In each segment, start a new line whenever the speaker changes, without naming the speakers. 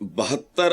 72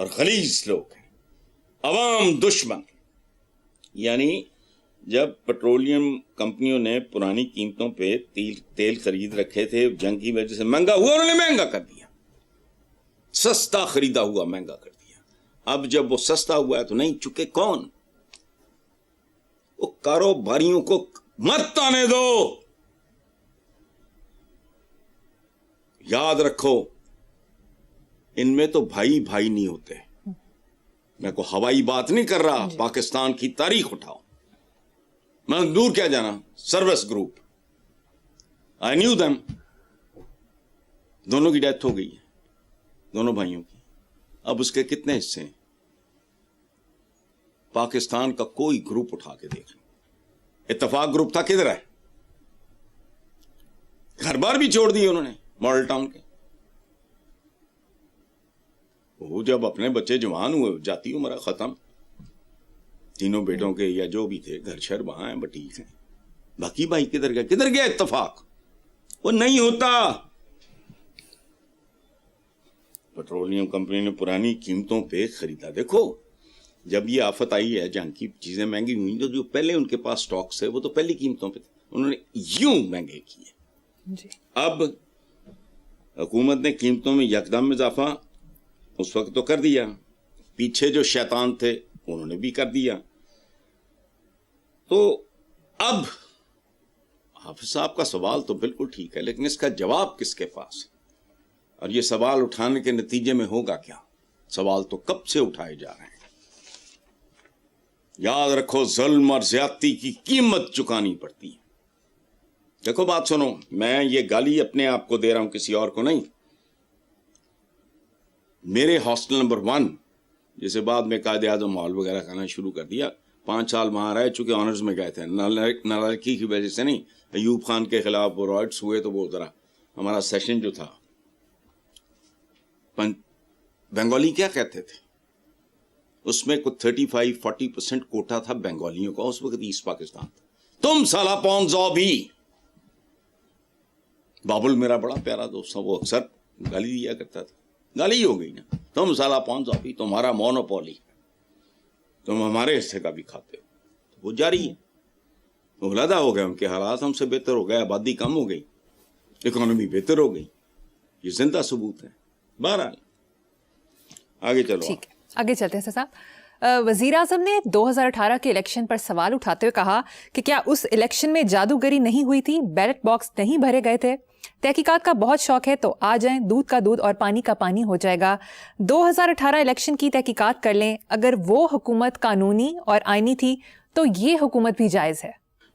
اور غلیظ لوگ ہیں، عوام دشمن. یعنی جب پیٹرولیم کمپنیوں نے پرانی قیمتوں پہ تیل خرید رکھے تھے، جنگ کی وجہ سے مہنگا ہوا، انہوں نے مہنگا کر دیا. سستا خریدا ہوا مہنگا کر دیا. اب جب وہ سستا ہوا ہے تو نہیں چکے کون؟ وہ کاروباریوں کو مت آنے دو. یاد رکھو ان میں تو بھائی بھائی نہیں ہوتے. میں کوئی ہوائی بات نہیں کر رہا، پاکستان کی تاریخ اٹھاؤ. میں دور کیا جانا، سروس گروپ، آئی نیو دم. دونوں کی ڈیتھ ہو گئی ہے، دونوں بھائیوں کی. اب اس کے کتنے حصے ہیں؟ پاکستان کا کوئی گروپ اٹھا کے دیکھ لیں. اتفاق گروپ تھا، کدھر ہے؟ گھر بار بھی چھوڑ دیے انہوں نے ماڈل ٹاؤن کے. وہ جب اپنے بچے جوان ہوئے، جاتی عمر ختم، تینوں بیٹوں کے یا جو بھی تھے، گھر شہر وہاں ہیں، بٹیک ہیں. باقی بھائی کدھر گئے؟ کدھر گیا اتفاق؟ وہ نہیں ہوتا. پیٹرولیم کمپنی نے پرانی قیمتوں پہ خریدا. دیکھو جب یہ آفت آئی ہے، جنگ کی چیزیں مہنگی ہوئی، تو جو پہلے ان کے پاس سٹاکس ہے وہ تو پہلی قیمتوں پہ تھے، انہوں نے یوں مہنگے کیے. اب حکومت نے قیمتوں میں یکدم اضافہ اس وقت تو کر دیا، پیچھے جو شیطان تھے انہوں نے بھی کر دیا. تو اب حافظ صاحب کا سوال تو بالکل ٹھیک ہے، لیکن اس کا جواب کس کے پاس ہے؟ اور یہ سوال اٹھانے کے نتیجے میں ہوگا کیا؟ سوال تو کب سے اٹھائے جا رہے ہیں. یاد رکھو ظلم اور زیادتی کی قیمت چکانی پڑتی ہے. دیکھو بات سنو، میں یہ گالی اپنے آپ کو دے رہا ہوں، کسی اور کو نہیں. میرے ہاسٹل نمبر 1 جسے بعد میں قائد اعظم ہال وغیرہ کرنا شروع کر دیا، 5 سال وہاں رہے، چونکہ آنرز میں گئے تھے، نالائکی کی وجہ سے نہیں. ایوب خان کے خلاف وہ رائٹس ہوئے تو وہ ذرا ہمارا سیشن جو تھا، بنگالی کیا کہتے تھے، اس میں کوئی 35-40% کوٹا تھا بنگالیوں کا. اس وقت ایسٹ پاکستان تھا. تم سالہ پون زو بھی. بابل میرا بڑا پیارا دوست تھا، وہ اکثر گالی دیا کرتا تھا. گالی ہو گئی نا، تم سالہ پون زو بھی، تمہارا مونوپولی، تم ہمارے حصے کا بھی کھاتے ہو. وہ جاری ہے. وہ علیحدہ ہو گئے، ان کے حالات ہم سے بہتر ہو گئے، آبادی کم ہو گئی، اکانومی بہتر ہو گئی. یہ زندہ ثبوت ہے. بہرحال آگے چلو.
ٹھیک ہے، آگے چلتے ہیں صاحب. وزیر اعظم نے 2018 کے الیکشن پر سوال اٹھاتے ہوئے کہا کہ کیا اس الیکشن میں جادوگری نہیں ہوئی تھی، بیلٹ باکس نہیں بھرے گئے تھے؟ تحقیقات کا بہت شوق ہے تو آ جائیں، دودھ کا دودھ اور پانی کا پانی ہو جائے گا. 2018 الیکشن کی تحقیقات کر لیں، اگر وہ حکومت قانونی اور آئینی تھی تو یہ حکومت بھی جائز ہے.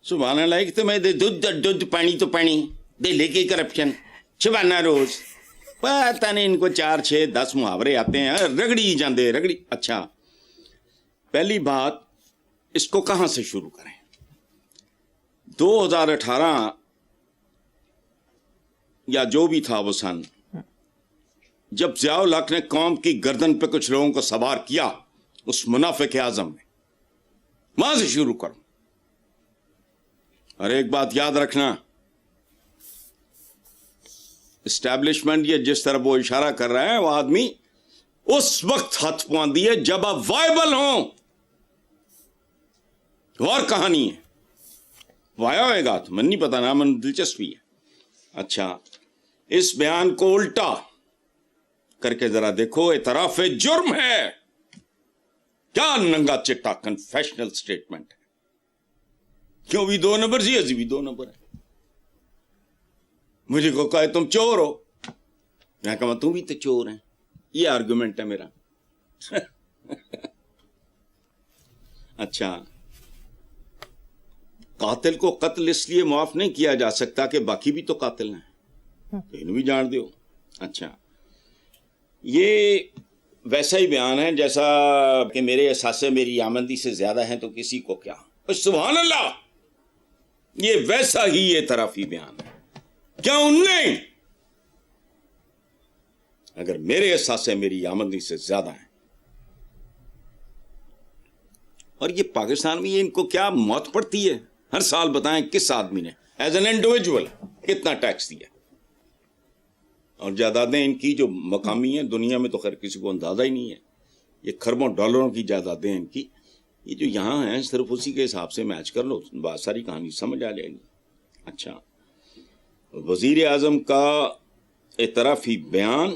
سبحان اللہ. ایک تو میں دودھ پانی تو پانی دے لے کے کرپشن شبانہ روز پتہ نہیں ان کو 4-6-10 محاورے آتے ہیں، رگڑی جاندے رگڑی. اچھا پہلی بات، اس کو کہاں سے شروع کریں؟ 2018 یا جو بھی تھا وہ سن، جب ضیاء الحق نے قوم کی گردن پہ کچھ لوگوں کو سوار کیا اس منافق اعظم نے، وہاں سے شروع کروں. اور ایک بات یاد رکھنا، اسٹیبلشمنٹ یہ جس طرح وہ اشارہ کر رہا ہے، وہ آدمی اس وقت ہاتھ پواندی ہے جب آپ وائبل ہوں. اور کہانی ہے، وایا ہوئے گا تو من نہیں پتا نا، من دلچسپی ہے. اچھا اس بیان کو الٹا کر کے ذرا دیکھو، اعتراف جرم ہے. کیا ننگا چٹا کنفیشنل سٹیٹمنٹ ہے. کیوں بھی 2 نمبر جی، ازی بھی 2 نمبر ہے. مجھے کو کہے تم چور ہو، میں کہا تم بھی تو چور ہیں. یہ آرگومنٹ ہے میرا. اچھا قاتل کو قتل اس لیے معاف نہیں کیا جا سکتا کہ باقی بھی تو قاتل ہیں، انہوں بھی جان دیو. اچھا یہ ویسا ہی بیان ہے جیسا کہ میرے احساسے میری آمدنی سے زیادہ ہیں تو کسی کو کیا. سبحان اللہ، یہ ویسا ہی اعترافی بیان ہے. کیا ان نے اگر میرے احساسے میری آمدنی سے زیادہ ہیں، اور یہ پاکستان میں ان کو کیا موت پڑتی ہے ہر سال؟ بتائیں کس آدمی نے ایز این انڈیویجول کتنا ٹیکس دیا؟ اور جائیدادیں ان کی جو مقامی ہیں دنیا میں تو خیر کسی کو اندازہ ہی نہیں ہے. یہ خربوں ڈالروں کی جائیدادیں ان کی، یہ جو یہاں ہیں صرف اسی کے حساب سے میچ کر لو، بہت ساری کہانی سمجھ آ جائے گی. اچھا، وزیر اعظم کا اعترافی بیان،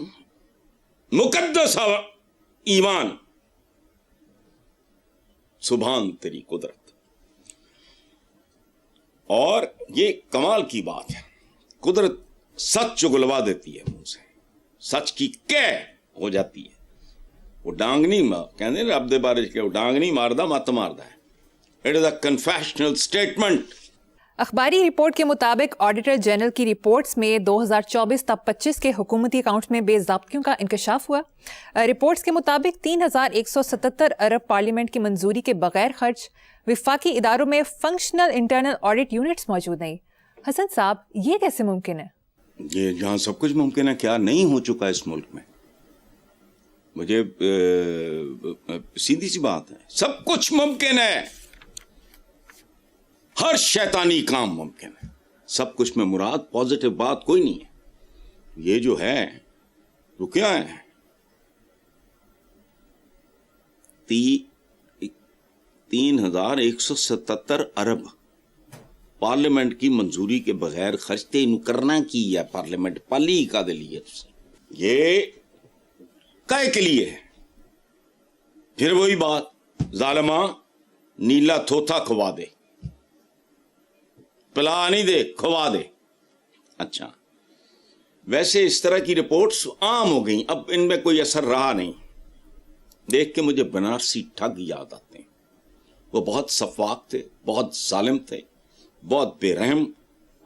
مقدس ایمان، سبحان تیری قدرت. اور یہ کمال کی بات ہے، قدرت سچ چگلوا دیتی ہے منہ سے، سچ کی کہہ ہو جاتی ہے. وہ ڈانگ نہیں کہتے رب دے بارے کہ وہ ڈانگ نہیں ماردا، مت ماردا ہے. It is a confessional statement.
اخباری رپورٹ کے مطابق آڈیٹر جنرل کی رپورٹس میں 2024 تا 25 کے حکومتی اکاؤنٹس میں بے ضابطگیوں کا انکشاف ہوا. رپورٹس کے مطابق 3177 ارب پارلیمنٹ کی منظوری کے بغیر خرچ. وفاقی اداروں میں فنکشنل انٹرنل آڈٹ یونٹس موجود نہیں. حسن صاحب، یہ کیسے ممکن ہے؟
یہ جہاں سب کچھ ممکن ہے، کیا نہیں ہو چکا اس ملک میں؟ مجھے سیدھی سی بات ہے، سب کچھ ممکن ہے، ہر شیطانی کام ممکن ہے. سب کچھ میں مراد پازیٹو بات کوئی نہیں ہے. یہ جو ہے وہ کیا ہے، 3177 ارب پارلیمنٹ کی منظوری کے بغیر خرچتے انہوں کرنا کی ہے. پارلیمنٹ پالی کا دلیے یہ کائے کے لیے ہے؟ پھر وہی بات، ظالماں نیلا تھوتھا کھوا دے، پلا نہیں دے کھوا دے. اچھا، ویسے اس طرح کی رپورٹس عام ہو گئیں، اب ان میں کوئی اثر رہا نہیں. دیکھ کے مجھے بنارسی ٹھگ یاد آتے ہیں. وہ بہت سفاک تھے، بہت ظالم تھے، بہت بے رحم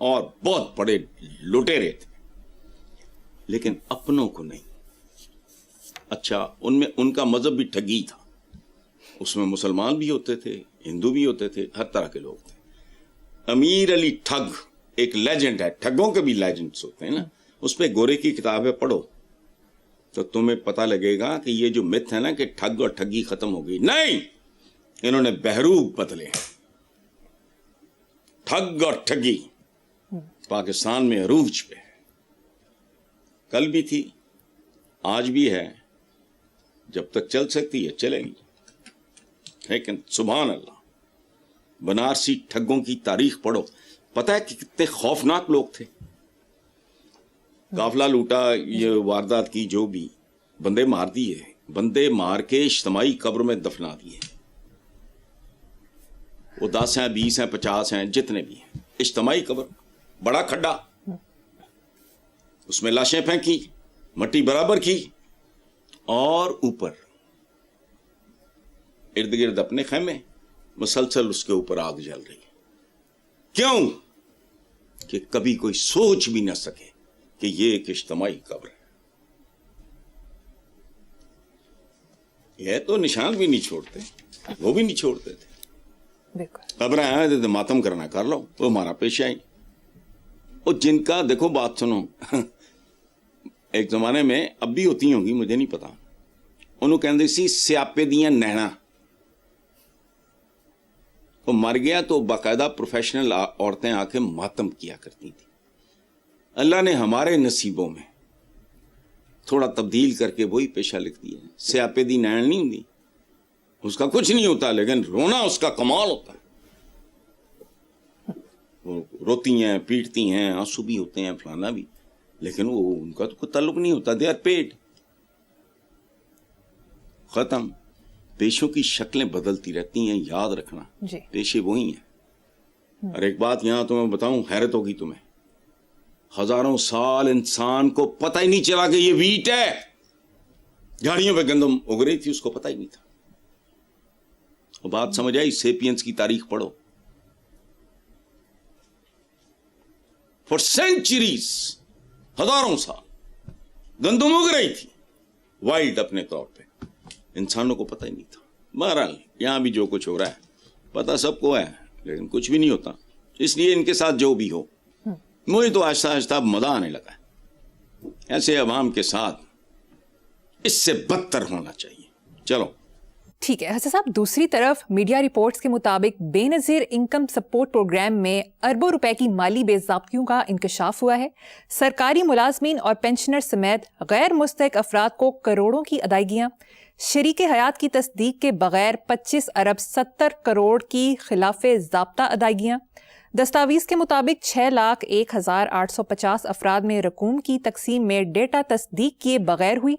اور بہت بڑے لٹیرے تھے، لیکن اپنوں کو نہیں. اچھا، ان میں ان کا مذہب بھی ٹھگی تھا، اس میں مسلمان بھی ہوتے تھے، ہندو بھی ہوتے تھے، ہر طرح کے لوگ تھے. امیر علی ٹھگ ایک لیجنڈ ہے، ٹھگوں کے بھی لیجنڈز ہوتے ہیں نا. اس پہ گورے کی کتابیں پڑھو تو تمہیں پتہ لگے گا کہ یہ جو مت ہے نا کہ ٹھگ اور ٹھگی ختم ہو گئی، نہیں، انہوں نے بہروپ بدلے. ٹھگ اور ٹھگی پاکستان میں عروج پہ، کل بھی تھی، آج بھی ہے، جب تک چل سکتی ہے چلے گی. لیکن سبحان اللہ، بنارسی ٹھگوں کی تاریخ پڑھو، پتہ ہے کہ کتنے خوفناک لوگ تھے. قافلہ لوٹا، یہ واردات کی، جو بھی بندے مار دیے، بندے مار کے اجتماعی قبر میں دفنا دیے. وہ 10 ہیں، 20 ہیں، 50 ہیں، جتنے بھی ہیں، اجتماعی قبر، بڑا کھڈا، اس میں لاشیں پھینکی، مٹی برابر کی، اور اوپر ارد گرد اپنے خیمے، مسلسل اس کے اوپر آگ جل رہی. کیوں؟ کہ کبھی کوئی سوچ بھی نہ سکے کہ یہ ایک اجتماعی قبر ہے. یہ تو نشان بھی نہیں چھوڑتے، وہ بھی نہیں چھوڑتے تھے. قبریں آئے تھے ماتم کرنا کر لو، وہ ہمارا پیشہ ہی. اور جن کا دیکھو بات سنو، ایک زمانے میں اب بھی ہوتی ہوں گی مجھے نہیں پتا، انہوں کہندے سی سیاپے دیاں نینا. وہ مر گیا تو باقاعدہ پروفیشنل عورتیں آ کے ماتم کیا کرتی تھی. اللہ نے ہمارے نصیبوں میں تھوڑا تبدیل کر کے وہی پیشہ لکھ دیا. سیاپے دی نین نہیں ہوتی، اس کا کچھ نہیں ہوتا، لیکن رونا اس کا کمال ہوتا ہے. وہ روتی ہیں، پیٹتی ہیں، آنسو بھی ہوتے ہیں، فلانا بھی، لیکن وہ ان کا تو کوئی تعلق نہیں ہوتا. They are paid. ختم. پیشوں کی شکلیں بدلتی رہتی ہیں، یاد رکھنا
جی.
پیشے وہی ہیں. اور ایک بات یہاں تمہیں بتاؤں، حیرت ہوگی تمہیں، ہزاروں سال انسان کو پتہ ہی نہیں چلا کہ یہ ویٹ ہے. جھاڑیوں پہ گندم اگ رہی تھی، اس کو پتہ ہی نہیں تھا. وہ بات سمجھ آئی؟ سیپینس کی تاریخ پڑھو. فار سینچریز، ہزاروں سال گندم اگ رہی تھی وائلڈ اپنے طور پہ، انسانوں کو پتہ ہی نہیں تھا. بہرحال یہاں بھی جو کچھ ہو رہا ہے پتہ سب کو ہے، لیکن کچھ بھی نہیں ہوتا. اس لیے ان کے ساتھ جو بھی ہو، مجھے تو آہستہ آہستہ مزہ آنے لگا ہے. ایسے عوام کے ساتھ اس سے بدتر ہونا چاہیے. چلو
ٹھیک ہے حسن صاحب. دوسری طرف میڈیا رپورٹس کے مطابق بے نظیر انکم سپورٹ پروگرام میں اربوں روپے کی مالی بے ضابطگیوں کا انکشاف ہوا ہے. سرکاری ملازمین اور پینشنر سمیت غیر مستحق افراد کو کروڑوں کی ادائیگیاں. شریک حیات کی تصدیق کے بغیر 25 ارب 70 کروڑ کی خلاف ضابطہ ادائیگیاں. دستاویز کے مطابق 6,01,850 افراد میں رقوم کی تقسیم میں ڈیٹا تصدیق کیے بغیر ہوئی.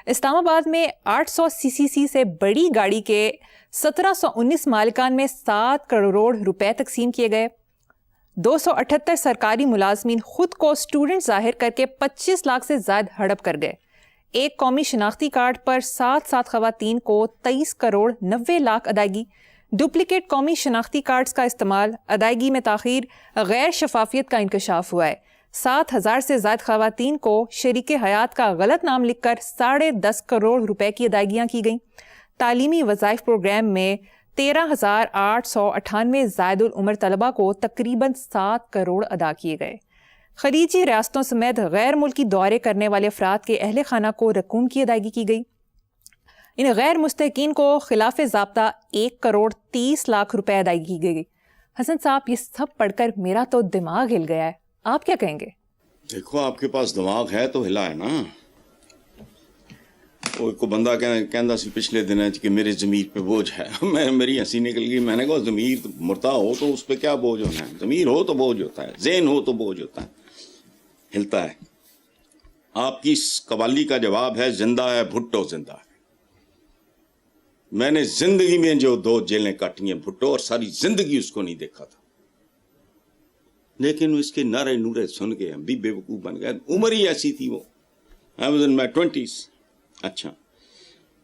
اسلام آباد میں 800 CCC سے بڑی گاڑی کے 1719 مالکان میں 7 کروڑ روپے تقسیم کیے گئے. 278 سرکاری ملازمین خود کو اسٹوڈنٹ ظاہر کر کے 25 لاکھ سے زائد ہڑپ کر گئے. ایک قومی شناختی کارڈ پر 7 خواتین کو 23 کروڑ 90 لاکھ ادائیگی. ڈپلیکیٹ قومی شناختی کارڈز کا استعمال، ادائیگی میں تاخیر، غیر شفافیت کا انکشاف ہوا ہے. 7,000 سے زائد خواتین کو شریک حیات کا غلط نام لکھ کر 10.5 کروڑ روپے کی ادائیگیاں کی گئیں. تعلیمی وظائف پروگرام میں 13,898 زائد العمر طلبہ کو تقریباً 7 کروڑ ادا کیے گئے. خلیجی ریاستوں سمیت غیر ملکی دورے کرنے والے افراد کے اہل خانہ کو رقوم کی ادائیگی کی گئی. ان غیر مستحقین کو خلاف ضابطہ 1 کروڑ 30 لاکھ روپے ادائیگی کی گئی. حسن صاحب، یہ سب پڑھ کر میرا تو دماغ ہل گیا ہے. آپ کیا کہیں گے؟
دیکھو، آپ کے پاس دماغ ہے تو ہلا ہے نا. وہ کو بندہ کہندا سی پچھلے دن کہ میرے ضمیر پہ بوجھ ہے. میری ہنسی نکل گئی. میں نے کہا ضمیر مرتا ہو تو اس پہ کیا بوجھ ہونا ہے؟ ضمیر ہو تو بوجھ ہوتا ہے، ذہن ہو تو بوجھ ہوتا ہے، ہلتا ہے. آپ کی اس قوالی کا جواب ہے زندہ ہے بھٹو زندہ ہے. میں نے زندگی میں جو 2 جیلیں کاٹی ہیں بھٹو، اور ساری زندگی اس کو نہیں دیکھا تھا، لیکن اس کے نعرے نورے سن کے ہم بھی بے وقوف بن گئے. عمر ہی ایسی تھی وہ. I was in my 20s. اچھا،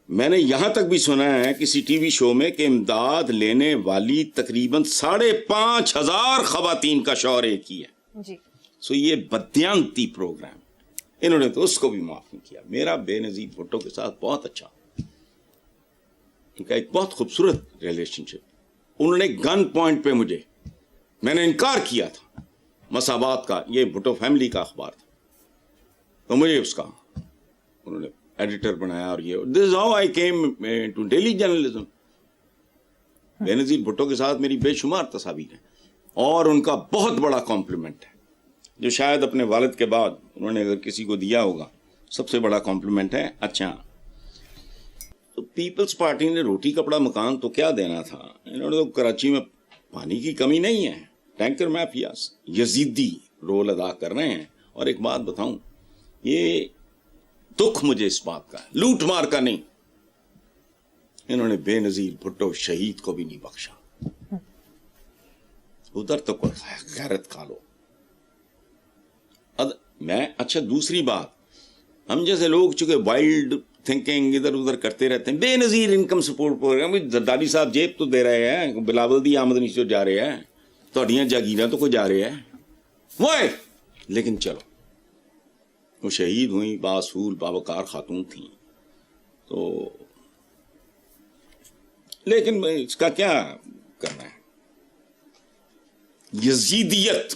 میں نے یہاں تک بھی سنا ہے کسی ٹی وی شو میں کہ امداد لینے والی تقریباً 5,500 خواتین کا شعور ایک ہی ہے.
جی.
سو یہ بدیانتی پروگرام، انہوں نے تو اس کو بھی معاف نہیں کیا. میرا بے نظیر بھٹو کے ساتھ بہت اچھا، ان کا ایک بہت خوبصورت ریلیشن شپ. انہوں نے گن پوائنٹ پہ میں نے انکار کیا تھا مساوات کا، یہ بھٹو فیملی کا اخبار تھا، تو مجھے اس کا انہوں نے ایڈیٹر بنایا. اور یہ this is how I came to daily journalism. Benazir Bhutto کے ساتھ میری بے شمار تصاویر ہیں، اور ان کا بہت بڑا کمپلیمنٹ ہے جو شاید اپنے والد کے بعد انہوں نے اگر کسی کو دیا ہوگا، سب سے بڑا کمپلیمنٹ ہے. اچھا، تو پیپلز پارٹی نے روٹی کپڑا مکان تو کیا دینا تھا، انہوں نے تو کراچی میں پانی کی کمی نہیں ہے. ٹینکر مافیاز یزیدی رول ادا کر رہے ہیں. اور ایک بات بتاؤں، یہ دکھ مجھے اس بات کا ہے، لوٹ مار کا نہیں. انہوں نے بے نظیر بھٹو شہید کو بھی نہیں بخشا. ادھر تو کوئی غیرت کھا لو. اچھا، دوسری بات، ہم جیسے لوگ چونکہ وائلڈ تھنکنگ ادھر ادھر کرتے رہتے ہیں. بے نظیر انکم سپورٹ پروگرام، زرداری صاحب جیب تو دے رہے ہیں، بلاول دی آمدنی سے جا رہے ہیں، تھوڑیاں جاگیراں تو کوئی جا رہے ہیں وہ، لیکن چلو وہ شہید ہوئیں، باصول باوقار خاتون تھیں، تو لیکن اس کا کیا کرنا ہے. یزیدیت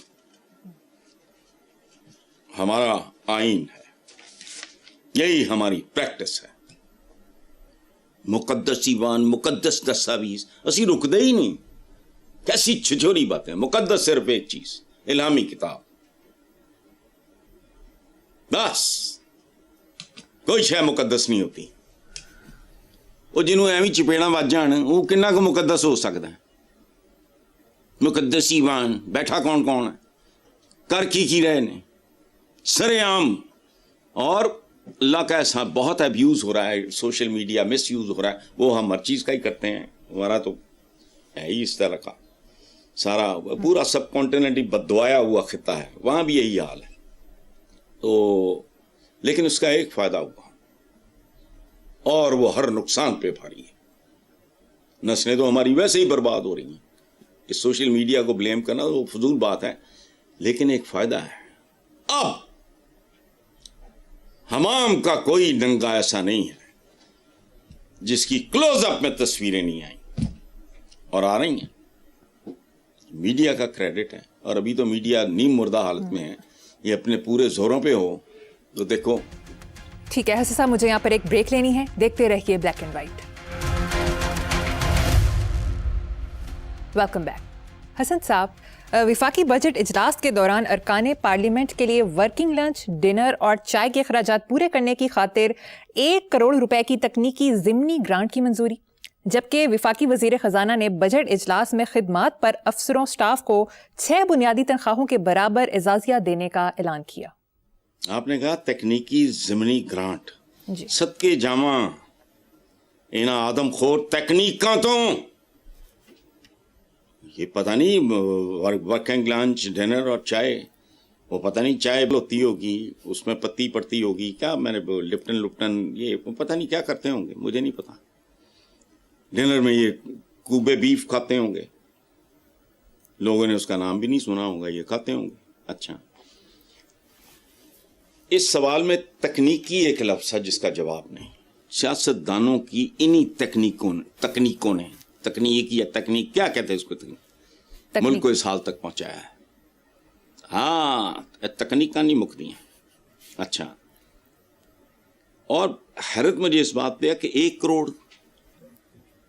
ہمارا آئین ہے، یہی ہماری پریکٹس ہے. مقدس ایوان، مقدس دستاویز، اسی رکدے ہی نہیں. کیسی چھچوری باتیں. مقدس صرف ایک چیز، الہامی کتاب، بس. کوئی شے مقدس نہیں ہوتی. وہ جنہوں ایویں چپیڑا وج جان وہ کنا کو مقدس ہو سکتا ہے. مقدس ایوان بیٹھا کون کون ہے، کر کی رہے نے سر عام. اور اللہ کا ایسا بہت ابیوز ہو رہا ہے، سوشل میڈیا مس یوز ہو رہا ہے. وہ ہم ہر چیز کا ہی کرتے ہیں، ہمارا تو ہے ہی اس طرح کا. سارا پورا سب کانٹیننٹ بد دعایا ہوا خطہ ہے، وہاں بھی یہی حال ہے. تو لیکن اس کا ایک فائدہ ہوا، اور وہ ہر نقصان پہ بھاری ہے. نسلیں تو ہماری ویسے ہی برباد ہو رہی ہیں. اس سوشل میڈیا کو بلیم کرنا وہ فضول بات ہے، لیکن ایک فائدہ ہے. اب حمام کا کوئی ننگا ایسا نہیں ہے جس کی کلوز اپ میں تصویریں نہیں آئیں، اور آ رہی ہیں. میڈیا کا کریڈٹ ہے، اور ابھی تو میڈیا نیم مردہ حالت میں ہے. یہ اپنے پورے زوروں پہ ہو تو دیکھو.
ٹھیک ہے حسن صاحب، مجھے یہاں پر ایک بریک لینی ہے. دیکھتے رہیے black and white. Welcome back. Hasan sahab, وفاقی بجٹ اجلاس کے دوران ارکان پارلیمنٹ کے لیے ورکنگ لنچ، ڈنر اور چائے کے اخراجات پورے کرنے کی خاطر 1 کروڑ روپے کی تکنیکی ضمنی گرانٹ کی منظوری، جبکہ وفاقی وزیر خزانہ نے بجٹ اجلاس میں خدمات پر افسروں سٹاف کو 6 بنیادی تنخواہوں کے برابر اعزازیہ دینے کا اعلان کیا۔
آپ نے کہا تکنیکی ضمنی گرانٹ،
جی
صدقے جامع اینا آدم خور تکنیکاں تو یہ پتہ نہیں ورکنگ لنچ، ڈنر اور چائے، وہ پتہ نہیں چائے ہوتی ہوگی اس میں پتی پڑتی ہوگی کیا، میں نے لپٹن یہ پتہ نہیں کیا کرتے ہوں گے، مجھے نہیں پتا۔ ڈنر میں یہ کوبے بیف کھاتے ہوں گے، لوگوں نے اس کا نام بھی نہیں سنا ہوگا، یہ کھاتے ہوں گے۔ اچھا، اس سوال میں تکنیکی ایک لفظ ہے جس کا جواب نہیں۔ سیاست دانوں کی انہی تکنیک نے تکنیک یا تکنیک کیا کہتے ہیں اس کو، ملک کو اس حال تک پہنچایا ہے۔ ہاں، تکنیکاں نہیں مکتی ہیں۔ اچھا، اور حیرت مجھے اس بات پہ ہے کہ 1 کروڑ،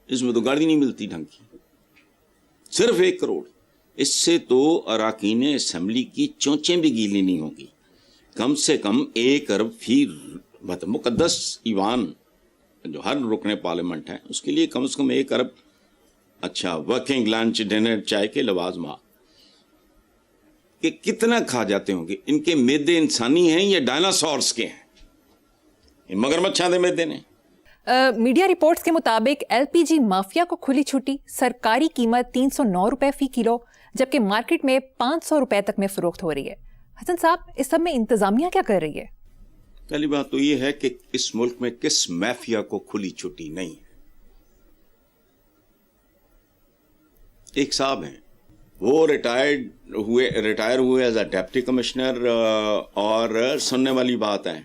اس میں تو گاڑی نہیں ملتی ڈھنگ کی، صرف 1 کروڑ، اس سے تو اراکین اسمبلی کی چونچیں بھی گیلی نہیں ہوگی۔ کم سے کم 1 ارب فی مقدس ایوان جو ہر رکن پارلیمنٹ ہے اس کے لیے کم سے کم 1 ارب۔ اچھا، ورکنگ لنچ، ڈنر، چائے کے لوازمات کہ کتنا کھا جاتے ہوں گے؟ ان کے میدے انسانی ہیں یا ڈائناسورس کے ہیں؟ یہ مگرمچھاں دے میدے نے۔
میڈیا رپورٹس کے مطابق ایل پی جی مافیا کو کھلی چھٹی، سرکاری قیمت 309 روپے فی کلو، جبکہ مارکیٹ میں 500 روپے تک میں فروخت ہو رہی ہے۔ حسن صاحب، اس سب میں انتظامیہ کیا کر رہی ہے؟
پہلی بات تو یہ ہے کہ اس ملک میں کس مافیا کو کھلی چھٹی نہیں ہے۔ ایک صاحب ہیں، وہ ریٹائر ہوئے ایز اے ڈپٹی کمشنر، اور سننے والی بات ہے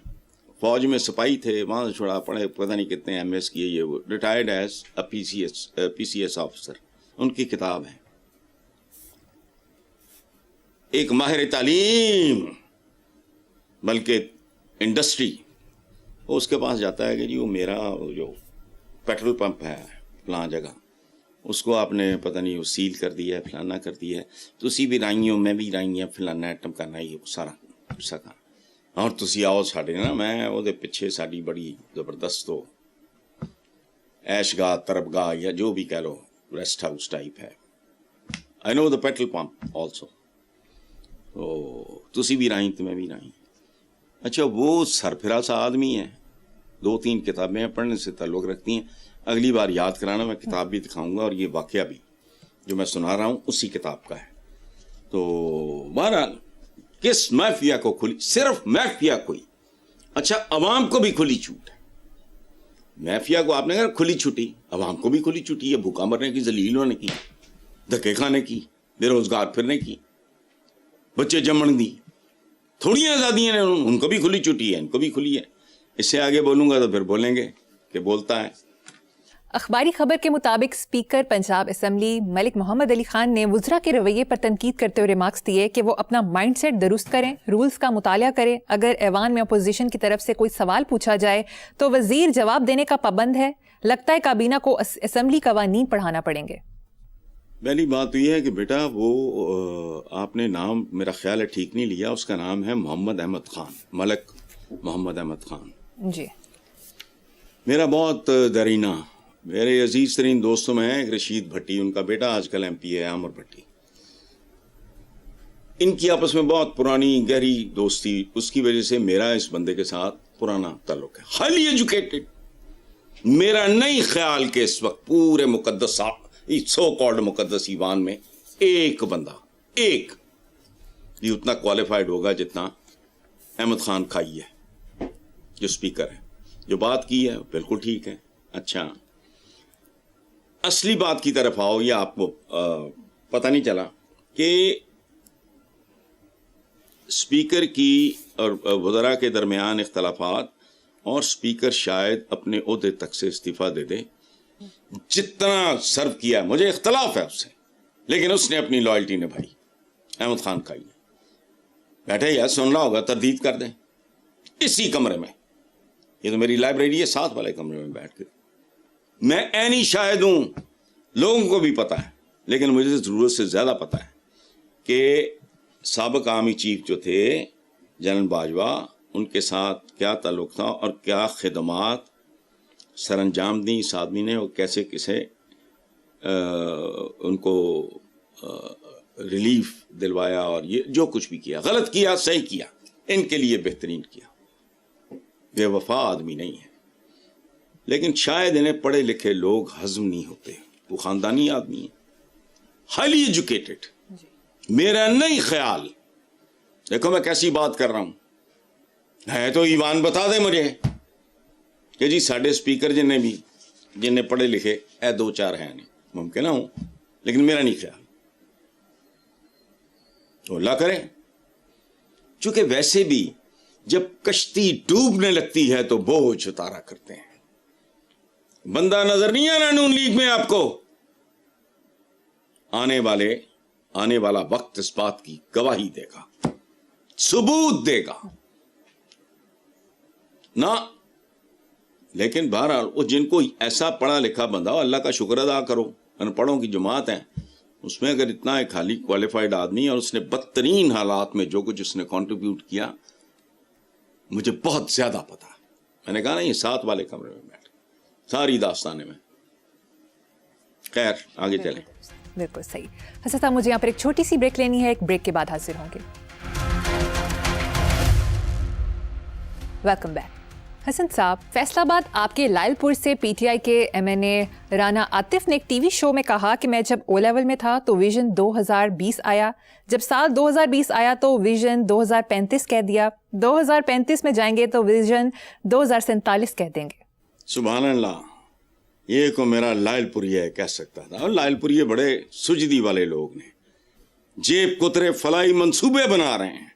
فوج میں سپاہی تھے، وہاں سے چھوڑا پڑے، پتہ نہیں کتنے ایم ایس کیے، یہ وہ ریٹائرڈ ایز پی سی ایس آفیسر۔ ان کی کتاب ہے، ایک ماہر تعلیم بلکہ انڈسٹری، وہ اس کے پاس جاتا ہے کہ جی وہ میرا جو پیٹرول پمپ ہے فلاں جگہ، اس کو آپ نے پتہ نہیں وہ سیل کر دیا ہے، فلانا کر دیا ہے، تسی بھی رائیوں میں بھی رائیاں، فلانا ایٹم کرنا ہی سارا سکا، اور تسی آؤ ساڈے نا، میں وہ پیچھے ساڈی بڑی زبردست ہو ایش گاہ، طرب گاہ، یا جو بھی کہہ لو، ریسٹ ہاؤس ٹائپ ہے۔ آئی نو دا پیٹرول پمپ آلسو، تو تسی بھی رائیں تو میں بھی رائیں۔ اچھا، وہ سرفراز سا آدمی ہے، 2-3 کتابیں پڑھنے سے تعلق رکھتی ہیں، اگلی بار یاد کرانا، میں کتاب بھی دکھاؤں گا، اور یہ واقعہ بھی جو میں سنا رہا ہوں اسی کتاب کا ہے۔ تو بہرحال کس مافیا کو کھلی، صرف مافیا کوئی، اچھا عوام کو بھی کھلی چھوٹ ہے۔ مافیا کو آپ نے کہا کھلی چھٹی، عوام کو بھی کھلی چھٹی ہے، بھوکا مرنے کی، ذلیل ہونے کی، دھکے کھانے کی، بے روزگار پھرنے کی، بچے جمن دی، تھوڑی آزادیاں ہیں، ان کو بھی کھلی چھٹی ہے، ان کو بھی کھلی ہے۔ اس سے آگے بولوں گا تو پھر بولیں گے کہ بولتا ہے۔
اخباری خبر کے مطابق اسپیکر پنجاب اسمبلی ملک محمد علی خان نے وزراء کے رویے پر تنقید کرتے ہوئے ریمارکس دیے کہ وہ اپنا مائنڈ سیٹ درست کریں، رولز کا مطالعہ کریں، اگر ایوان میں اپوزیشن کی طرف سے کوئی سوال پوچھا جائے تو وزیر جواب دینے کا پابند ہے، لگتا ہے کابینہ کو اسمبلی قوانین پڑھانا پڑیں گے۔
پہلی بات تو یہ ہے کہ بیٹا وہ آپ نے نام میرا خیال ہے ٹھیک نہیں لیا، اس کا نام ہے محمد احمد خان، ملک محمد احمد خان۔
جی،
میرا بہت درینہ، میرے عزیز ترین دوستوں میں ایک رشید بھٹی، ان کا بیٹا آج کل ایم پی ہے، عامر بھٹی۔ ان کی آپس میں بہت پرانی گہری دوستی، اس کی وجہ سے میرا اس بندے کے ساتھ پرانا تعلق ہے۔ ہائیلی ایجوکیٹڈ، میرا نہیں خیال کہ اس وقت پورے مقدس سو کالڈ مقدس ایوان میں ایک بندہ ایک بھی اتنا کوالیفائڈ ہوگا جتنا احمد خان کھائی ہے، جو اسپیکر ہے۔ جو بات کی ہے بالکل ٹھیک ہے۔ اچھا، اصلی بات کی طرف آؤ، یا آپ کو پتہ نہیں چلا کہ اسپیکر کی اور وزراء کے درمیان اختلافات، اور اسپیکر شاید اپنے عہدے تک سے استعفیٰ دے دے، جتنا سرو کیا ہے، مجھے اختلاف ہے اس سے، لیکن اس نے اپنی لائلٹی نبھائی، احمد خان کھائی ہے۔ بیٹھے یا سن رہا ہوگا، تردید کر دیں اسی کمرے میں، یہ تو میری لائبریری ہے، ساتھ والے کمرے میں بیٹھ کے میں عینی شاہد ہوں، لوگوں کو بھی پتا ہے، لیکن مجھے ضرورت سے زیادہ پتا ہے کہ سابق آرمی چیف جو تھے جنرل باجوہ، ان کے ساتھ کیا تعلق تھا اور کیا خدمات سر انجام دیں اس آدمی نے، اور کیسے کسے ان کو ریلیف دلوایا، اور یہ جو کچھ بھی کیا، غلط کیا صحیح کیا، ان کے لیے بہترین کیا. بے وفا آدمی نہیں ہے، لیکن شاید انہیں پڑھے لکھے لوگ ہضم نہیں ہوتے. وہ خاندانی آدمی ہے، ہائیلی ایجوکیٹڈ. میرا نہیں خیال، دیکھو میں کیسی بات کر رہا ہوں، ہے تو ایمان بتا دے مجھے کہ جی ساڈے اسپیکر جنہیں پڑھے لکھے اے دو چار ہیں نہیں، ممکن نہ ہوں، لیکن میرا نہیں خیال. تو اللہ کرے. چونکہ ویسے بھی جب کشتی ڈوبنے لگتی ہے تو بوجھ اتارا کرتے ہیں. بندہ نظر نہیں آنا نون لیگ میں آپ کو. آنے والا وقت اس بات کی گواہی دے گا، ثبوت دے گا نہ. لیکن بہرحال وہ جن کو ایسا پڑھا لکھا بندہ، اللہ کا شکر ادا کرو، ان پڑھوں کی جماعت ہے، اس میں اگر اتنا ایک حالی کوالیفائڈ آدمی اور اس نے بدترین حالات میں جو کچھ اس نے کنٹریبیوٹ کیا، مجھے بہت زیادہ پتا. میں نے کہا نا یہ 7 والے کمرے میں بیٹھ ساری داستانے میں. خیر آگے چلیں.
بالکل صحیح. حسن صاحب مجھے یہاں پر ایک چھوٹی سی بریک لینی ہے، ایک بریک کے بعد حاضر ہوں گے. Welcome back. حسن صاحب، فیصل آباد آپ کے لائل پور سے پی ٹی آئی کے ایم این اے رانا عاطف نے ایک ٹی وی شو میں کہا کہ میں جب او لیول میں تھا تو ویژن 2020 آیا، جب سال 2020 آیا تو ویژن 2035 کہہ دیا، 2035 میں جائیں گے تو ویژن 2047 کہہ دیں گے.
سبحان اللہ. یہ کو میرا لائل پوریہ کہہ سکتا تھا. اور لائل پوریہ بڑے سجدی والے لوگ نے، جیب کترے فلائی منصوبے بنا رہے ہیں.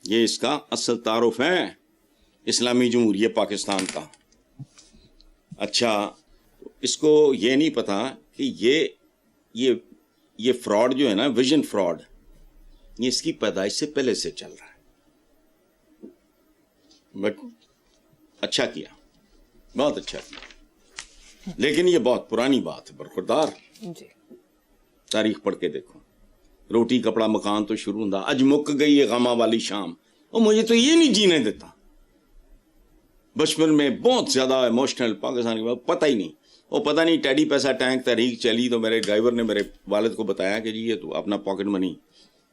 یہ اس کا اصل تعارف ہے اسلامی جمہوریہ پاکستان کا. اچھا، اس کو یہ نہیں پتا کہ یہ فراڈ جو ہے نا، ویژن فراڈ، یہ اس کی پیدائش سے پہلے سے چل رہا ہے. بٹ اچھا کیا، بہت اچھا کیا، لیکن یہ بہت پرانی بات ہے برخوردار. تاریخ پڑھ کے دیکھو. روٹی کپڑا مکان تو شروع ہوں، اج مک گئی ہے غماں والی شام. اور مجھے تو یہ نہیں جینے دیتا. بچپن میں بہت زیادہ ایموشنل پاکستانی بات، پتہ ہی نہیں. وہ پتہ نہیں ٹیڈی پیسہ ٹینک تحریک چلی تو میرے ڈرائیور نے میرے والد کو بتایا کہ جی یہ تو اپنا پاکٹ منی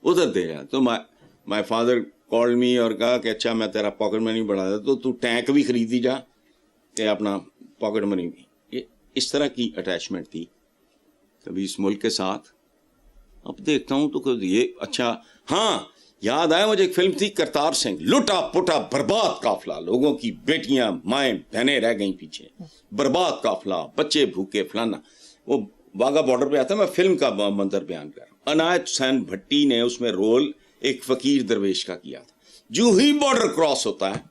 ادھر دے گا. تو مائی فادر کال می اور کہا کہ اچھا میں تیرا پاکٹ منی بڑھا دیتا تو ٹینک بھی خریدی جا کہ اپنا پاکٹ منی بھی. یہ اس طرح کی اٹیچمنٹ تھی کبھی اس ملک کے ساتھ. اب دیکھتا ہوں تو یہ اچھا. ہاں یاد آیا مجھے ایک فلم تھی کرتار سنگھ، لٹا پٹا برباد قافلہ، لوگوں کی بیٹیاں مائیں بہنیں رہ گئیں پیچھے، برباد قافلہ، بچے بھوکے فلانا. وہ واگا بارڈر پہ آتا ہے. میں فلم کا منظر بیان کر رہا ہوں. عنایت حسین بھٹی نے اس میں رول ایک فقیر درویش کا کیا تھا. جو ہی بارڈر کراس ہوتا ہے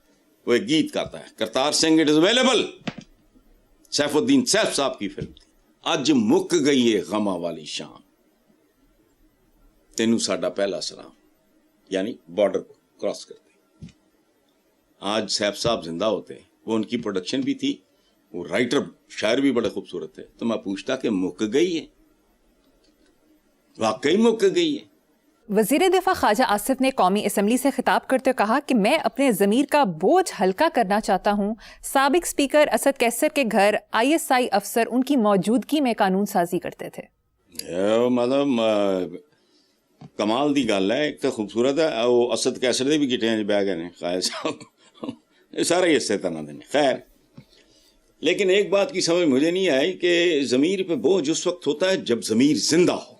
وہ ایک گیت گاتا ہے، Kartar Singh it is available. Saifuddin Saif sahab کی فلم تھی. اج مک گئی ہے غماں والی شام، تینوں ساڈا پہلا سلام. یعنی بارڈر کراس کرتے. آج سیف صاحب زندہ ہوتے، وہ ان کی پروڈکشن بھی تھی، وہ رائٹر شاعر بھی بڑے خوبصورت تھے. تو میں پوچھتا کہ مک گئی ہے، واقعی مک گئی ہے.
وزیر دفاع خواجہ آصف نے قومی اسمبلی سے خطاب کرتے ہوئے کہا کہ میں اپنے ضمیر کا بوجھ ہلکا کرنا چاہتا ہوں. سابق اسپیکر اسد کیسر کے گھر ISI افسر ان کی موجودگی میں قانون سازی کرتے تھے.
مطلب کمال دی گل ہے. ایک تو خوبصورت ہے، وہ اسد کیسر دے بھی گٹے بہ گئے نے قائد صاحب، سارے اسی طرح دے. خیر، لیکن ایک بات کی سمجھ مجھے نہیں آئی کہ ضمیر پہ بوجھ اس وقت ہوتا ہے جب ضمیر زندہ ہو،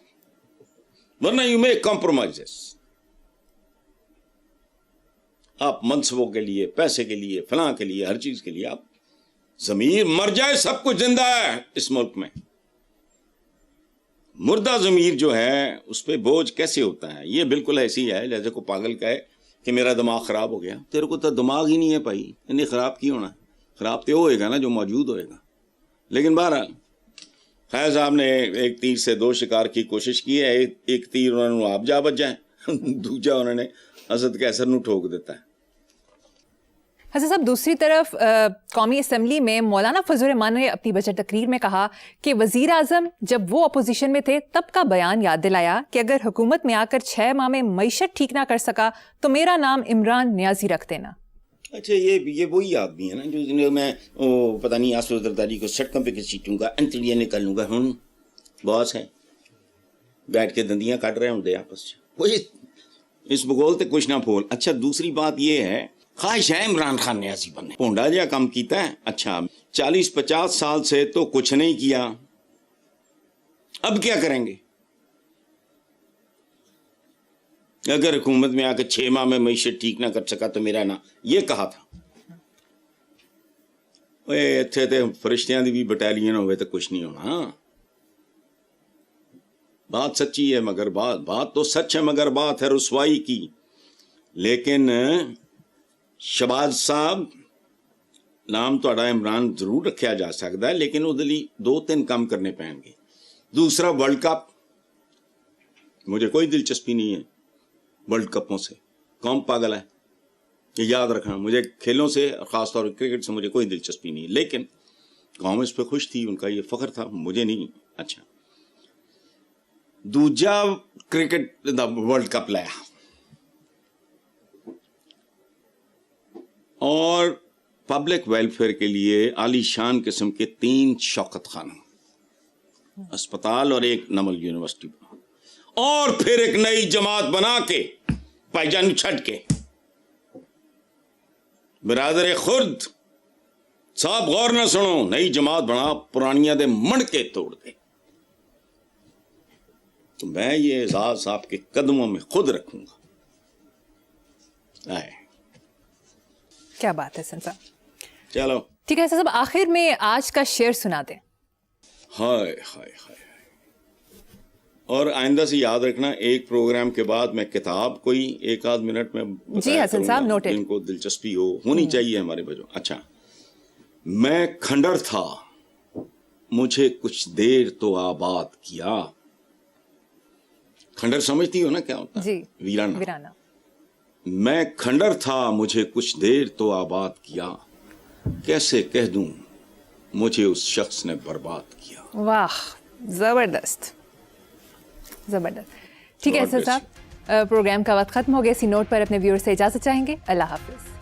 ورنہ یو میک کمپرومائزز. آپ منصبوں کے لیے، پیسے کے لیے، فلاں کے لیے، ہر چیز کے لیے آپ ضمیر مر جائے، سب کچھ زندہ ہے اس ملک میں. مردہ ضمیر جو ہے اس پہ بوجھ کیسے ہوتا ہے؟ یہ بالکل ایسی ہے جیسے کوئی پاگل کہے کہ میرا دماغ خراب ہو گیا. تیرے کو تو دماغ ہی نہیں ہے بھائی، انہیں خراب کی ہونا. خراب تو ہوئے گا نا جو موجود ہوئے گا. لیکن بہرحال خیر صاحب نے ایک تیر سے 2 شکار کی کوشش کی ہے. ایک تیر انہوں نے آپ جا بچ جائیں، دوجا انہوں نے اسد کیسر نو ٹھوک دیتا ہے.
حسن صاحب دوسری طرف قومی اسمبلی میں مولانا فضل الرحمان نے اپنی بجٹ تقریر میں کہا کہ وزیر اعظم جب وہ اپوزیشن میں تھے تب کا بیان یاد دلایا کہ اگر حکومت میں آ کر 6 ماہ میں معیشت ٹھیک نہ کر سکا تو میرا نام عمران نیازی رکھ دینا.
اچھا یہ وہی آدمی ہے نا جو میں پتہ نہیں آسو زرداری کو سڑکوں پہ گھسیٹوں گا انتڑیاں نکال لوں گا. ہوں باس ہے بیٹھ کے دندیاں کٹ رہے ہوں دے آپس کوئی اس بگول تے کچھ نہ پھول. اچھا دوسری بات یہ ہے خواہش ہے عمران خان نیازی بننے. پونڈا جہاں کام کیتا ہے. اچھا 40-50 سال سے تو کچھ نہیں کیا, اب کیا کریں گے؟ اگر حکومت میں آ کے 6 ماہ میں معیشت ٹھیک نہ کر سکا تو میرا نام یہ کہا تھا. اتنے تے فرشتیاں دی بھی بٹالین ہوئے تو کچھ نہیں ہونا. بات سچی ہے مگر بات تو سچ ہے مگر بات ہے رسوائی کی. لیکن شہباز صاحب نام تو عمران ضرور رکھا جا سکتا ہے لیکن وہ 2-3 کام کرنے پائیں گے. دوسرا ورلڈ کپ, مجھے کوئی دلچسپی نہیں ہے ورلڈ کپوں سے. قوم پاگل ہے یہ یاد رکھنا. مجھے کھیلوں سے خاص طور پر کرکٹ سے مجھے کوئی دلچسپی نہیں, لیکن قوم اس پہ خوش تھی, ان کا یہ فخر تھا, مجھے نہیں. اچھا دوجا کرکٹ ورلڈ کپ لایا اور پبلک ویلفیئر کے لیے عالی شان قسم کے 3 شوکت خانہ, اسپتال اور 1 نمل یونیورسٹی بنا, اور پھر ایک نئی جماعت بنا کے پائی جان چھٹ کے. برادر خرد صاحب غور نہ سنو, نئی جماعت بنا پرانیاں دے مڑ کے توڑ دے. تو میں یہ اعزاز آپ کے قدموں میں خود رکھوں گا.
کیا بات ہے حسن صاحب.
چلو
ٹھیک ہے حسن صاحب, آخر میں آج کا شعر سنا دیں.
ہائے ہائے ہائے. اور آئندہ سے یاد رکھنا ایک پروگرام کے بعد میں کتاب کوئی 1-8 منٹ میں
جی حسن صاحب نوٹڈ.
ان کو دلچسپی ہونی چاہیے ہمارے بچوں. اچھا میں کھنڈر تھا مجھے کچھ دیر تو آباد کیا. کھنڈر سمجھتی ہو نا کیا ہوتا ہے؟
جی
ویرانہ. میں کھنڈر تھا مجھے کچھ دیر تو آباد کیا, کیسے کہہ دوں مجھے اس شخص نے برباد کیا.
واہ زبردست زبردست. ٹھیک ہے حسن صاحب, پروگرام کا وقت ختم ہو گیا. اسی نوٹ پر اپنے ویور سے اجازت چاہیں گے. اللہ حافظ.